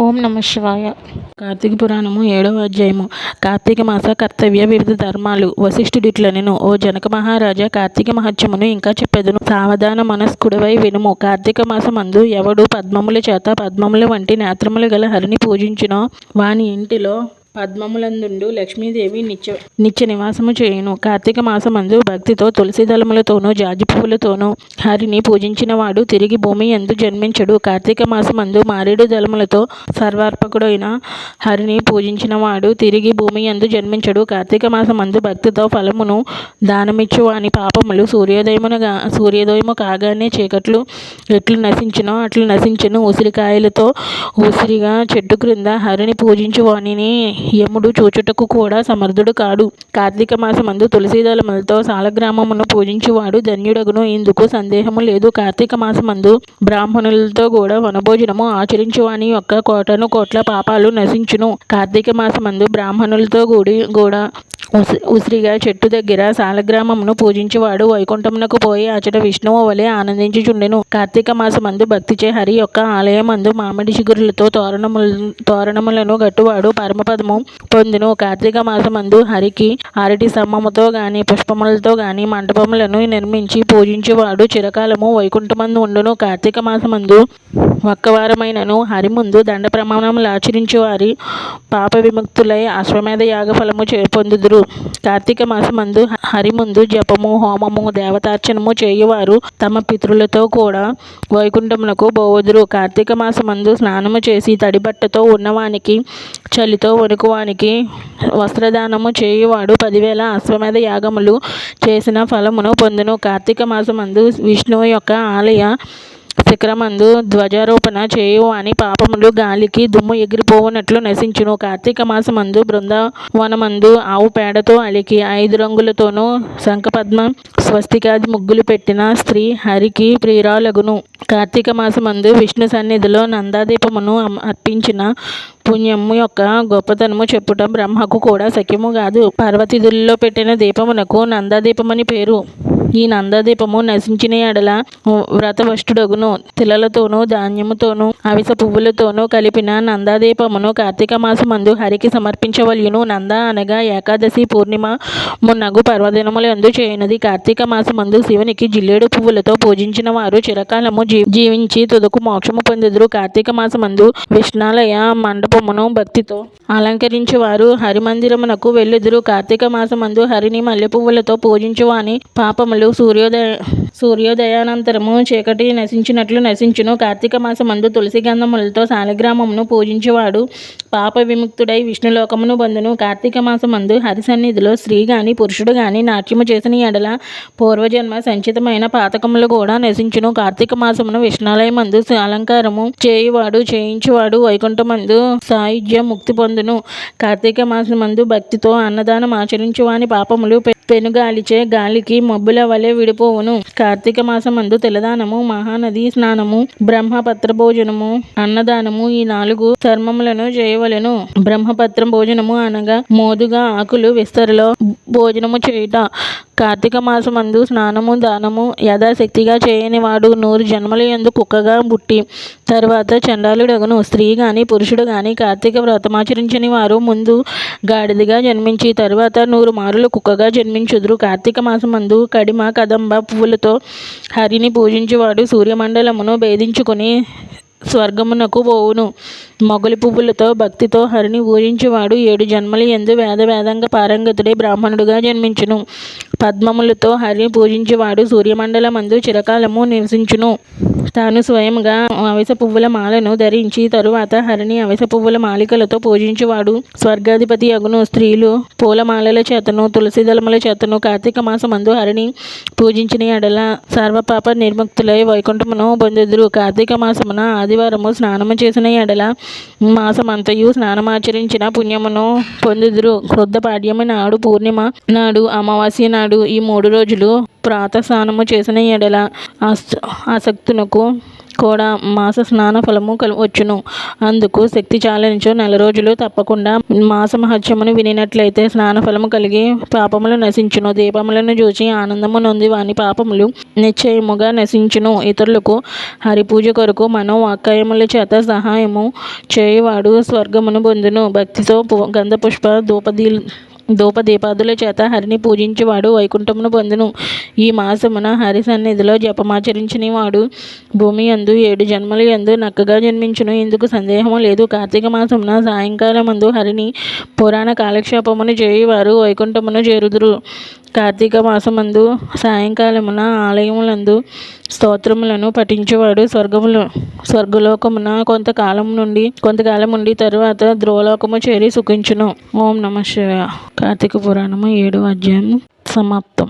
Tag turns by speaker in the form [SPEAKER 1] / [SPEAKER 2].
[SPEAKER 1] ఓం నమ శివాయ. కార్తీక పురాణము 7వ అధ్యాయము. కార్తీక మాస కర్తవ్య వివిధ ధర్మాలు. వశిష్ఠుడిట్లనెను, ఓ జనక మహారాజా, కార్తీక మహత్యమును ఇంకా చెప్పెదను, సావధాన మనస్కుడవై వినుము. కార్తీక మాసమందు ఎవడు పద్మముల చేత పద్మముల వంటి నేత్రములు గల హరిని పూజించునో వాని ఇంటిలో పద్మములందుండు లక్ష్మీదేవి నిత్య నివాసము చేయును. కార్తీక మాసమందు భక్తితో తులసి దళములతోనూ జాజి పువ్వులతోనూ హరిని పూజించిన వాడు తిరిగి భూమి యందు జన్మించడు. కార్తీక మాసమందు మారేడు దళములతో సర్వార్పకుడైన హరిని పూజించిన వాడు తిరిగి భూమి యందు జన్మించడు. కార్తీక మాసమందు భక్తితో ఫలమును దానమిచ్చు వాని పాపములు సూర్యోదయము కాగానే చీకట్లు ఎట్లు నశించునో అట్లు నశించును. ఉసిరికాయలతో ఉసిరిగా చెట్టు క్రింద హరిని పూజించు వానిని యముడు చూచుటకు కూడా సమర్థుడు కాడు. కార్తీక మాసమందు తులసి దళములతో సాలగ్రామమును పూజించువాడు ధన్యుడగును. ఇందుకు సందేహము లేదు. కార్తీక మాసమందు బ్రాహ్మణులతో కూడా వనభోజనము ఆచరించువాని యొక్క కోట్ల పాపాలు నశించును. కార్తీక మాసమందు బ్రాహ్మణులతో కూడా ఉసిరిగా చెట్టు దగ్గర సాలగ్రామమును పూజించువాడు వైకుంఠమునకు పోయి అచట విష్ణువు వలె ఆనందించుచుండెను. కార్తీక మాసమందు భక్తిచే హరి యొక్క ఆలయమందు మామిడి చిగురులతో తోరణములను గట్టువాడు పరమపదము పొందును. కార్తీక మాసమందు హరికి అరటి స్తంభముతో గాని పుష్పములతో గాని మంటపములను నిర్మించి పూజించువాడు చిరకాలము వైకుంఠమందు ఉండును. కార్తీక మాసమందు ఒక్కవారమైనను హరి ముందు దండ ప్రమాణములు ఆచరించు వారి పాప విముక్తులై అశ్వమేధ యాగ ఫలము పొందుదురు. కార్తీక మాసమందు హరి ముందు జపము హోమము దేవతార్చనము చేయువారు తమ పితరులతో కూడా వైకుంఠమునకు పోవుదురు. కార్తీక మాసమందు స్నానము చేసి తడిబట్టతో ఉన్నవానికి చలితో వణుకువానికి వస్త్రదానము చేయువాడు 10,000 అశ్వమేధ యాగములు చేసిన ఫలమును పొందును. కార్తీక మాసమందు విష్ణువు యొక్క ఆలయ శిఖరమందు ధ్వజారోపణ చేయువాని పాపములు గాలికి దుమ్ము ఎగిరిపోవునట్లు నశించును. కార్తీక మాసమందు బృందావనమందు ఆవు పేడతో అలికి 5 రంగులతోనూ శంఖపద్మ స్వస్తికాది ముగ్గులు పెట్టిన స్త్రీ హరికి ప్రియురాలగును. కార్తీక మాసమందు విష్ణు సన్నిధిలో నందాదీపమును అర్పించిన పుణ్యము యొక్క గొప్పతనము చెప్పుట బ్రహ్మకు కూడా శక్యము కాదు. పార్వతీదులలో పెట్టిన దీపమునకు నందాదీపమని పేరు. ఈ నందాదీపము నశించిన ఎడల వ్రతవష్టుడగును. తిలలతోనూ ధాన్యముతోనూ అవిస పువ్వులతోనూ కలిపిన నందాదీపమును కార్తీక మాసమందు హరికి సమర్పించవలయును. నంద అనగా ఏకాదశి పూర్ణిమ మున్నగు పర్వదినములందు చేయనది. కార్తీక మాసమందు శివునికి జిల్లేడు పువ్వులతో పూజించిన వారు చిరకాలము జీవించి తుదకు మోక్షము పొందుదురు. కార్తీక మాసమందు విష్ణాలయ మండపమును భక్తితో అలంకరించు వారు హరిమందిరమునకు వెళ్ళుదురు. కార్తీక మాసమందు హరిని మల్లె పువ్వులతో పూజించు వాని పాపములు సూర్యోదయానంతరము చీకటి నశించినట్లు నశించును. కార్తీక మాసమందు తులసి గంధములతో సాలగ్రామమును పూజించువాడు పాప విముక్తుడై విష్ణులోకమును పొందును. కార్తీక మాసమందు హరి సన్నిధిలో స్త్రీ గాని పురుషుడు గాని నాట్యము చేసిన ఎడల పూర్వజన్మ సంచితమైన పాతకములు కూడా నశించును. కార్తీక మాసమును విష్ణాలయమందు అలంకారము చేయించువాడు వైకుంఠమందు సాయుధ్య ముక్తి పొందును. కార్తీక మాసమందు భక్తితో అన్నదానం ఆచరించు వాని పాపములు పెనుగాలిచే గాలికి మబ్బుల వలె విడిపోవును. కార్తీక మాసమందు తిలదానము మహానది స్నానము బ్రహ్మపత్ర భోజనము అన్నదానము ఈ 4 ధర్మములను చేయవలెను. బ్రహ్మపత్ర భోజనము అనగా మోదుగా ఆకులు విస్తరలో భోజనము చేయుట. కార్తీక మాసమందు స్నానము దానము యథాశక్తిగా చేయని వాడు 100 జన్మల యందు కుక్కగా పుట్టి తరువాత చండాలుడగును. స్త్రీ గాని పురుషుడు గాని కార్తీక వ్రతమాచరించని వారు ముందు గాడిదగా జన్మించి తరువాత 100 మారులు కుక్కగా జన్మించుదురు. కార్తీక మాసమందు కడిమ కదంబ పువ్వులతో హరిని పూజించువాడు సూర్యమండలమును భేదించుకొని స్వర్గమునకు పోవును. మొగలి పువ్వులతో భక్తితో హరిని పూజించువాడు 7 జన్మల యందు వేదంగ పారంగతుడై బ్రాహ్మణుడుగా జన్మించును. పద్మములతో హరిని పూజించువాడు సూర్యమండలమందు చిరకాలము నివసించును. తాను స్వయంగా అవిస పువ్వుల మాలను ధరించి తరువాత హరిని అవిస పువ్వుల మాలికలతో పూజించువాడు స్వర్గాధిపతి అగును. స్త్రీలు పూలమాలల చేతను తులసి దళముల చేతను కార్తీక మాసమందు హరిని పూజించిన ఎడల సర్వపాప నిర్ముక్తులై వైకుంఠమును పొందుదురు. కార్తీక మాసమున ఆదివారము స్నానము చేసిన ఎడల మాసమంతయు స్నానమాచరించిన పుణ్యమును పొందుదురు. క్రొద్ద పాడ్యమి నాడు పూర్ణిమ నాడు అమావాస్య నాడు ఈ 3 రోజులు ప్రాతః స్నానము చేసిన ఎడల ఆసక్తునకు కూడా మాస స్నాన ఫలము వచ్చును. అందుకు శక్తి చాలించు 4 రోజులు తప్పకుండా మాస మహత్యమును వినినట్లయితే స్నాన ఫలము కలిగి పాపములు నశించును. దీపములను చూచి ఆనందము నొంది వాని పాపములు నిశ్చయముగా నశించును. ఇతరులకు హరిపూజ కొరకు మనోవాక్కాయముల చేత సహాయము చేయువాడు స్వర్గమును పొందును. భక్తితో గంధ పుష్ప ధూపదీపాదుల చేత హరిని పూజించేవాడు వైకుంఠమును పొందును. ఈ మాసమున హరి సన్నిధిలో జపమాచరించిన వాడు భూమి యందు 7 జన్మల యందు నక్కగా జన్మించును. ఇందుకు సందేహము లేదు. కార్తీక మాసమున సాయంకాలమందు హరిని పురాణ కాలక్షేపమును చేయువారు వైకుంఠమును చేరుదురు. కార్తీక మాసమందు సాయంకాలమున ఆలయములందు స్తోత్రములను పఠించేవాడు స్వర్గలోకమున కొంతకాలం ఉండి తరువాత ధ్రువలోకము చేరి సుఖించును. ఓం నమః శివాయ. కార్తీక పురాణము 7వ అధ్యాయం సమాప్తం.